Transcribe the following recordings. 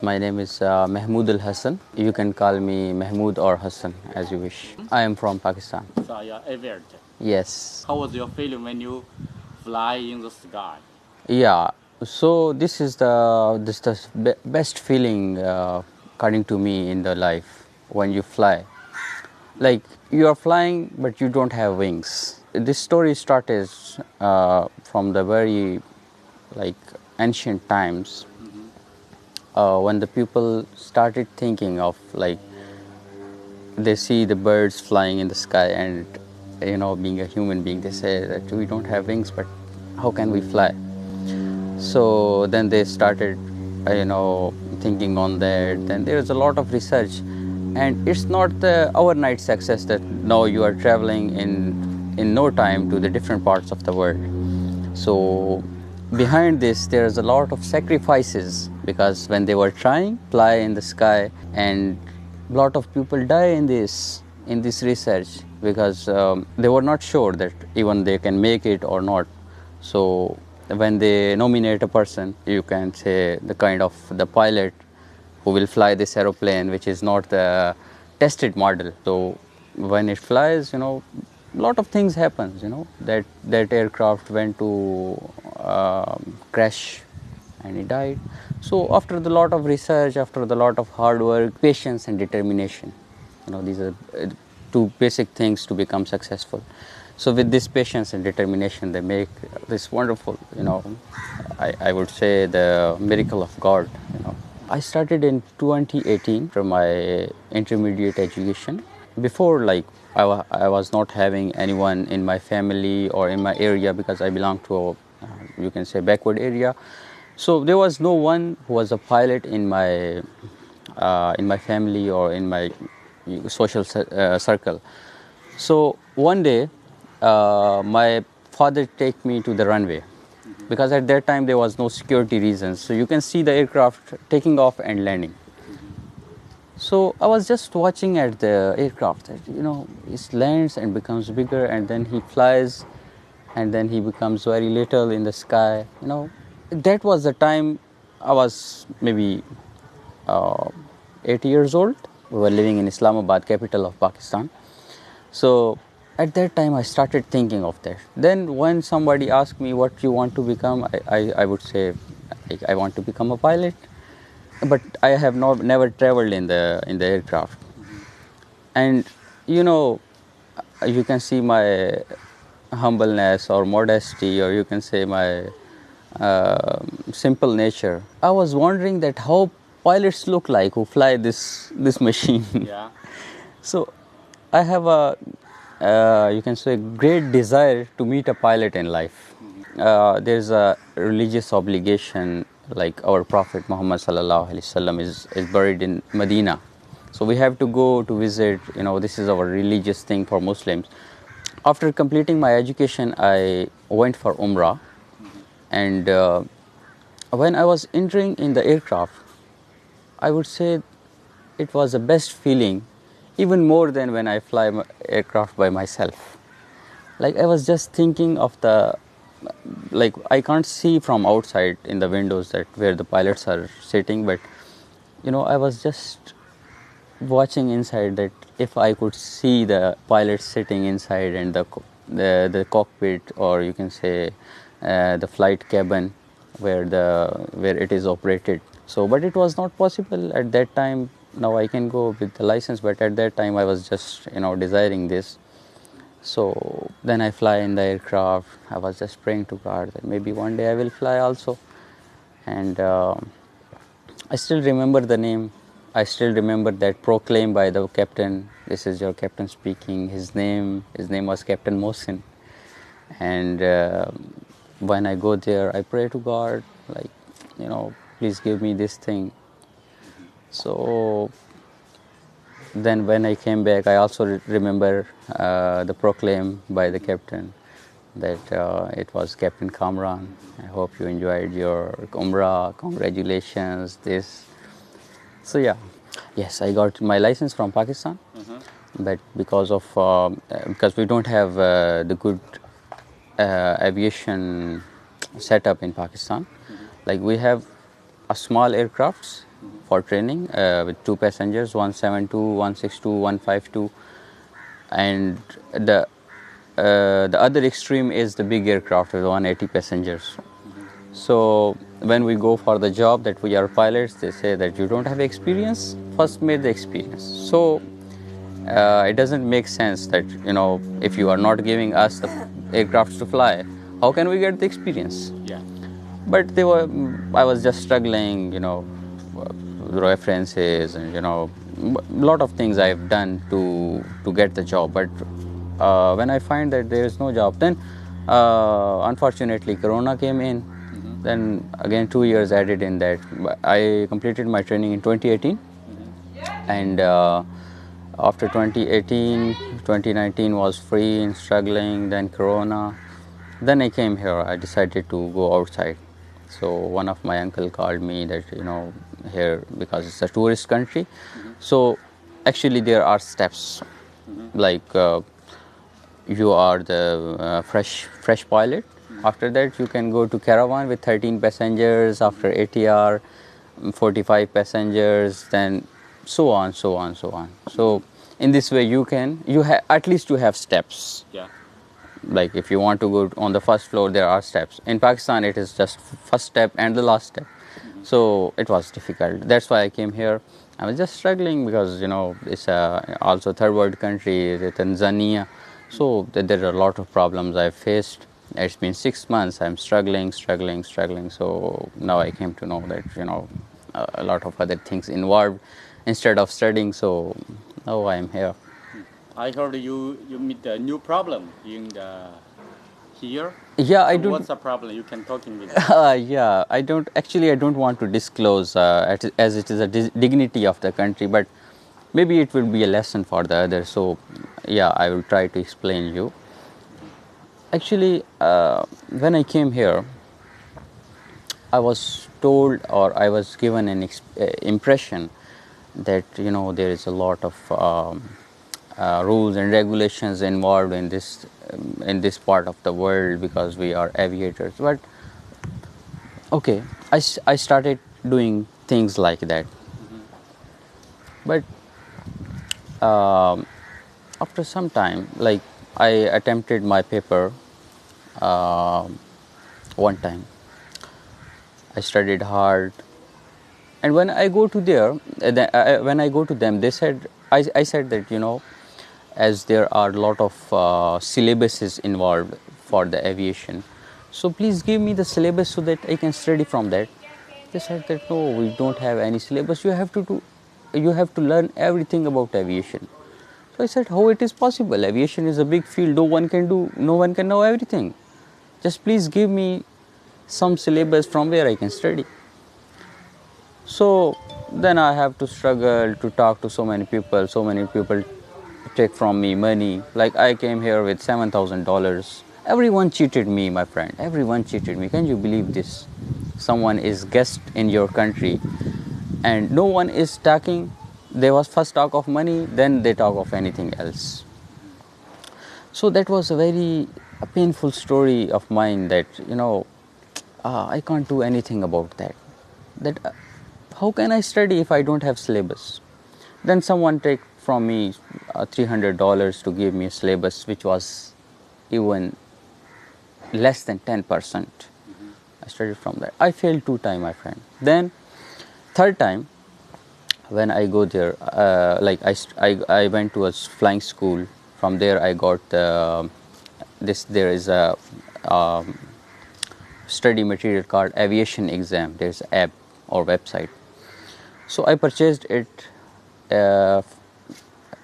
My name is Mahmoud Al Hassan. You can call me Mahmoud or Hassan as you wish. I am from Pakistan. So you're average. Yes. How was your feeling when you fly in the sky? Yeah. So this is the best feeling according to me in the life when you fly. Like you are flying but you don't have wings. This story started from the very ancient times. When the people started thinking of they see the birds flying in the sky and being a human being, they say that we don't have wings, but how can we fly? So then they started thinking on that. Then there is a lot of research, and it's not the overnight success that now you are traveling in no time to the different parts of the world. So behind this there is a lot of sacrifices, because when they were trying to fly in the sky, and a lot of people die in this research, because they were not sure that even they can make it or not. So when they nominate a person, you can say the kind of the pilot who will fly this aeroplane, which is not the tested model. So when it flies, a lot of things happens. That aircraft went to crash and he died. So after the lot of research, after the lot of hard work, patience and determination, these are two basic things to become successful. So with this patience and determination, they make this wonderful, I would say the miracle of God. I started in 2018 from my intermediate education. Before, I was not having anyone in my family or in my area, because I belong to you can say backward area. So there was no one who was a pilot in my family or in my social circle. So one day, my father take me to the runway, because at that time there was no security reasons. So you can see the aircraft taking off and landing. So I was just watching at the aircraft that, it lands and becomes bigger, and then he flies, and then he becomes very little in the sky. That was the time I was maybe 8 years old. We were living in Islamabad, capital of Pakistan. So at that time I started thinking of that. Then when somebody asked me what you want to become, I would say I want to become a pilot. But I have never traveled in the aircraft. And you can see my humbleness or modesty, or you can say my simple nature. I was wondering that how pilots look like who fly this machine. Yeah. So I have you can say great desire to meet a pilot in life. There's a religious obligation, like our Prophet Muhammad sallallahu alaihi wasallam is buried in Medina. So we have to go to visit, this is our religious thing for Muslims. After completing my education, I went for Umrah. And when I was entering in the aircraft, I would say it was the best feeling, even more than when I fly my aircraft by myself. I was just thinking of I can't see from outside in the windows that where the pilots are sitting, but I was just watching inside, that if I could see the pilots sitting inside, and the cockpit, or you can say the flight cabin where it is operated. So but it was not possible at that time. Now I can go with the license, but at that time I was just desiring this. So then I fly in the aircraft. I was just praying to God that maybe one day I will fly also. And I still remember the name. I still remember that proclaim by the captain. This is your captain speaking. His name was Captain Mohsin. And when I go there, I pray to God, please give me this thing. So then when I came back, I also remember the proclaim by the captain, that it was Captain Kamran. I hope you enjoyed your Umrah. Congratulations, this. So yeah, yes, I got my license from Pakistan, but because we don't have the good aviation setup in Pakistan. We have a small aircrafts for training with 2 passengers, 172, 162, 152, and the other extreme is the big aircraft with 180 passengers. So when we go for the job that we are pilots, they say that you don't have experience, first make the experience. So it doesn't make sense that, if you are not giving us the aircrafts to fly, how can we get the experience? Yeah. But I was just struggling, references and, a lot of things I've done to get the job. But when I find that there is no job, then unfortunately Corona came in. Then again 2 years added in that. I completed my training in 2018, and after 2018, 2019 was free and struggling. Then Corona. Then I came here. I decided to go outside. So one of my uncle called me that, here, because it's a tourist country. So actually there are steps, like you are the fresh pilot. After that you can go to caravan with 13 passengers. After ATR, 45 passengers. Then so on. So in this way at least you have steps. Yeah. Like if you want to go on the first floor, there are steps. In Pakistan it is just first step and the last step. So it was difficult. That's why I came here. I was just struggling because it's also third world country, Tanzania. So there are a lot of problems I've faced. It's been 6 months. I'm struggling. So now I came to know that a lot of other things involved instead of studying. So now I'm here. I heard you meet a new problem in here. Yeah, I So do. what's the problem? You can talk in with. Yeah, I don't want to disclose as it is a dignity of the country, but maybe it will be a lesson for the others. So yeah, I will try to explain you. Actually, when I came here, I was told, or I was given an impression that there is a lot of rules and regulations involved in this part of the world because we are aviators. But okay, I started doing things like that. But after some time, like I attempted my paper one time. I studied hard, and when I go to them, they said, I said that as there are a lot of syllabuses involved for the aviation, so please give me the syllabus so that I can study from that. They said that no, we don't have any syllabus. You have to learn everything about aviation. So I said, how it is possible? Aviation is a big field. No one can know everything. Just please give me some syllabus from where I can study. So then I have to struggle to talk to so many people. So many people take from me money. Like I came here with $7,000. Everyone cheated me, my friend. Everyone cheated me. Can you believe this? Someone is guest in your country and no one is talking. They was first talk of money, then they talk of anything else. So that was a very painful story of mine that I can't do anything about that. How can I study if I don't have syllabus? Then someone take from me $300 to give me a syllabus which was even less than 10%. I studied from that. I failed 2 times, my friend. Then third time, when I go there, I went to a flying school. From there I got there is a study material called aviation exam. There's an app or website. So I purchased it of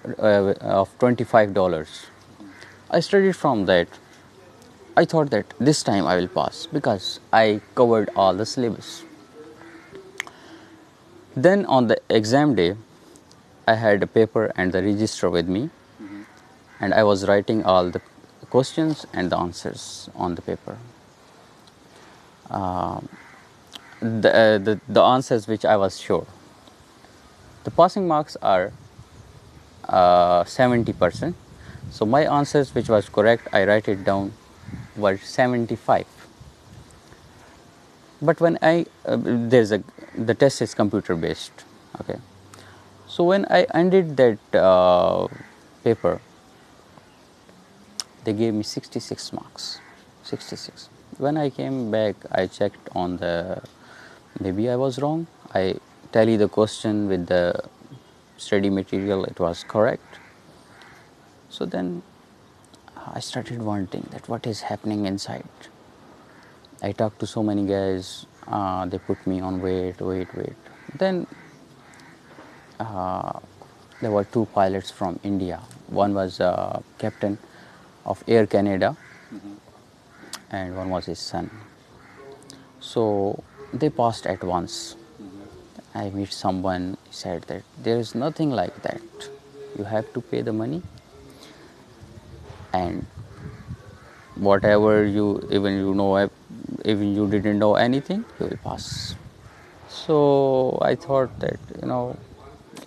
$25. I studied from that. I thought that this time I will pass because I covered all the syllabus. Then on the exam day, I had a paper and the register with me, and I was writing all the questions and the answers on the paper. The answers which I was sure. The passing marks are 70%. So my answers which was correct, I write it down, were 75. But when the test is computer based, okay. So when I ended that paper, they gave me 66 marks, 66. When I came back, I checked on maybe I was wrong. I tally the question with the study material, it was correct. So then I started wondering that what is happening inside. I talked to so many guys, they put me on wait. Then there were two pilots from India. One was captain of Air Canada, and one was his son. So they passed at once. I meet someone, said that there is nothing like that. You have to pay the money, and whatever even you didn't know anything, you will pass. So I thought that,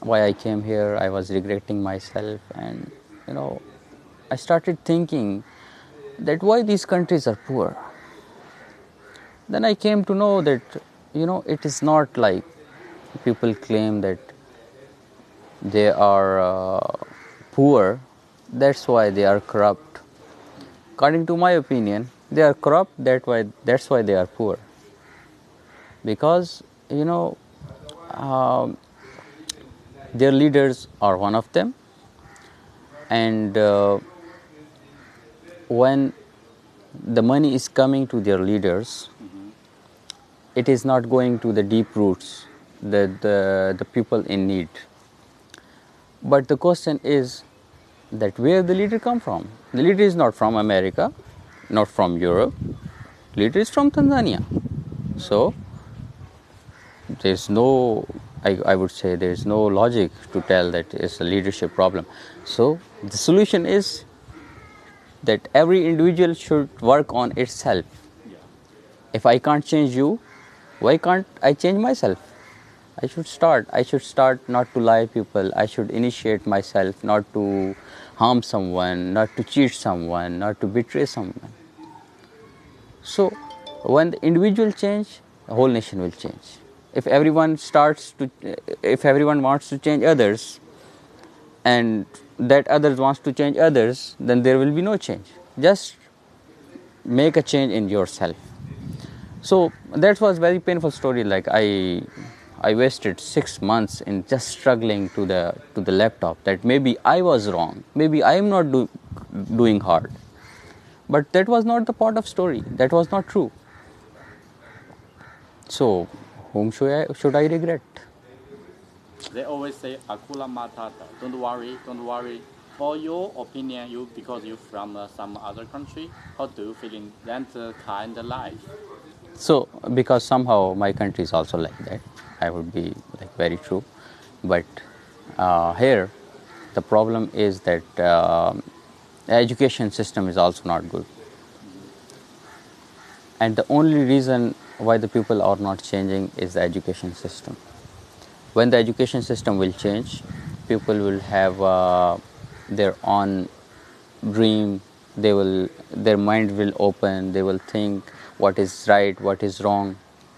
why I came here, I was regretting myself, and I started thinking that why these countries are poor. Then I came to know that it is not like people claim that they are poor, that's why they are corrupt. According to my opinion, they are corrupt, that's why they are poor. Because their leaders are one of them, and when the money is coming to their leaders, it is not going to the deep roots, the people in need. But the question is that where the leader come from? The leader is not from America, not from Europe. Leader is from Tanzania. So there's no, I would say there's no logic to tell that it's a leadership problem. So the solution is that every individual should work on itself. If I can't change you, why can't I change myself? I should start not to lie people. I should initiate myself not to harm someone, not to cheat someone, not to betray someone. So when the individual change, the whole nation will change. If everyone wants to change others, and that others wants to change others, then there will be no change. Just make a change in yourself. So that was very painful story. Like I wasted 6 months in just struggling to the laptop. That maybe I was wrong. Maybe I am not doing hard. But that was not the part of story. That was not true. So whom should I regret? They always say Akula Matata. Don't worry. For your opinion, because you're from some other country, how do you feel in that kind of life? So because somehow my country is also like that, I would be like very true. But here, the problem is that the education system is also not good. And the only reason why the people are not changing is the education system. When the education system will change, people will have their own dream. Their mind will open. They will think what is right, what is wrong.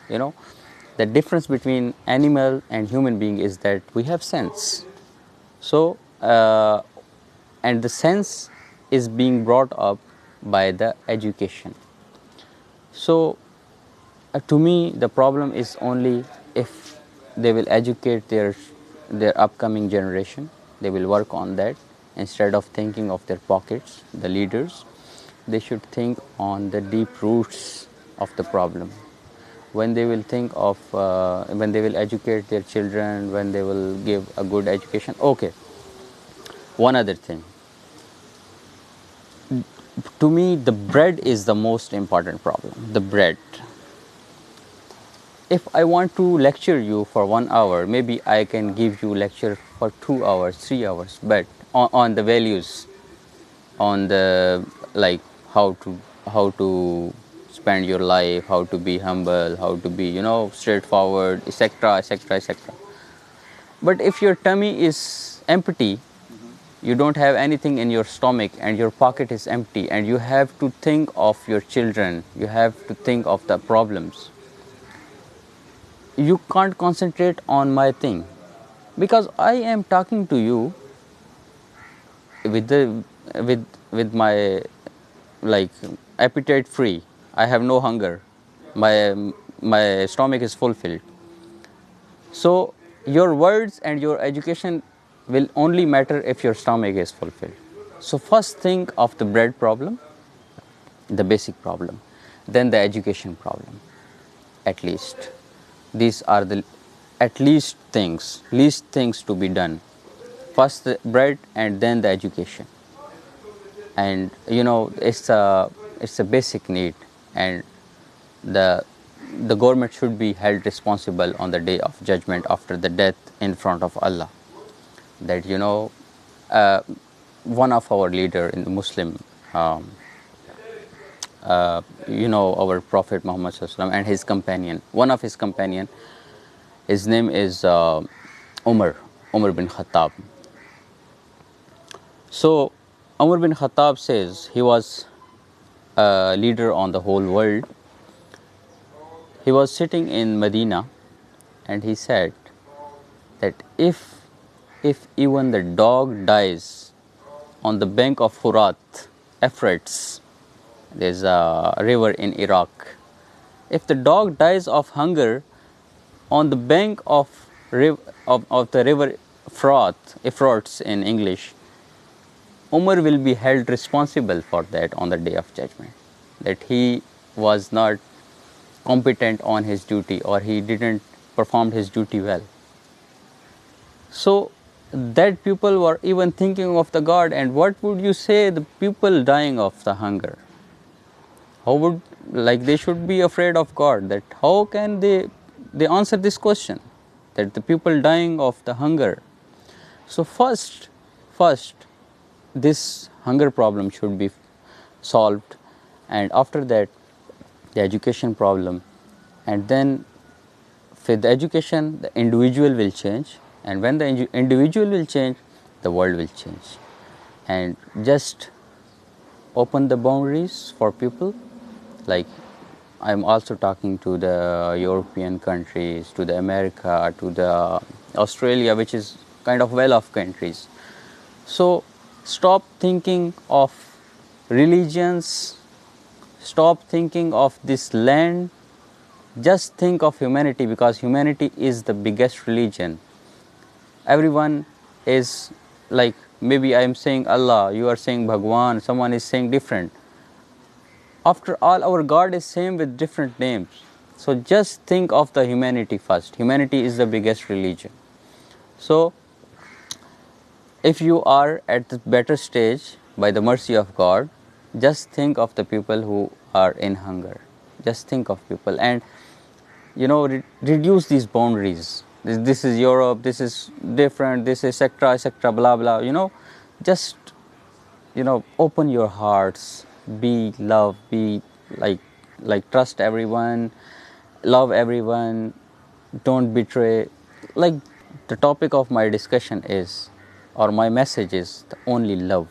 The difference between animal and human being is that we have sense. So and the sense is being brought up by the education. So to me, the problem is only if they will educate their upcoming generation. They will work on that. Instead of thinking of their pockets, the leaders, they should think on the deep roots of the problem. When they will think of, when they will educate their children, when they will give a good education. Okay, one other thing. To me, the bread is the most important problem, the bread. If I want to lecture you for 1 hour, maybe I can give you lecture for 2 hours, 3 hours, but on the values, on the like how to spend your life, how to be humble, how to be straightforward, etc., etc., etc. But if your tummy is empty, you don't have anything in your stomach, and your pocket is empty, and you have to think of your children, you have to think of the problems. you can't concentrate on my thing, because I am talking to you with the with my like appetite free. I have no hunger. My stomach is fulfilled. So your words and your education will only matter if your stomach is fulfilled. So first think of the bread problem, the basic problem, then the education problem. At least these are the least things to be done. First the bread and then the education. And it's a basic need, and the government should be held responsible on the day of judgment after the death in front of Allah. That one of our leader in the Muslim, our Prophet Muhammad Sallallahu Alaihi Wasallam and his companion, one of his companion, his name is Umar bin Khattab. So Umar bin Khattab says he was a leader on the whole world. He was sitting in Medina, and he said that if even the dog dies on the bank of Euphrates, there's a river in Iraq. If the dog dies of hunger on the bank of the river Euphrates in English, Umar will be held responsible for that on the day of judgment. That he was not competent on his duty, or he didn't perform his duty well. So that people were even thinking of the God, and what would you say the people dying of the hunger? How would, they should be afraid of God, that how can they answer this question, that the people dying of the hunger. So first this hunger problem should be solved, and after that the education problem, and then with the education the individual will change, and when the individual will change, the world will change. And just open the boundaries for people. Like I'm also talking to the European countries, to the America, to the Australia, which is kind of well-off countries. So stop thinking of religions, stop thinking of this land, just think of humanity, because humanity is the biggest religion. Everyone is like, maybe I am saying Allah, you are saying Bhagwan, someone is saying different. After all, our God is same with different names. So just think of the humanity first. Humanity is the biggest religion. So if you are at the better stage, by the mercy of God, just think of the people who are in hunger. Just think of people, and reduce these boundaries. This is Europe, this is different, this is etc., blah blah. Just open your hearts, be love, be like trust everyone, love everyone, don't betray. Like the topic of my discussion is, or my message is, only love.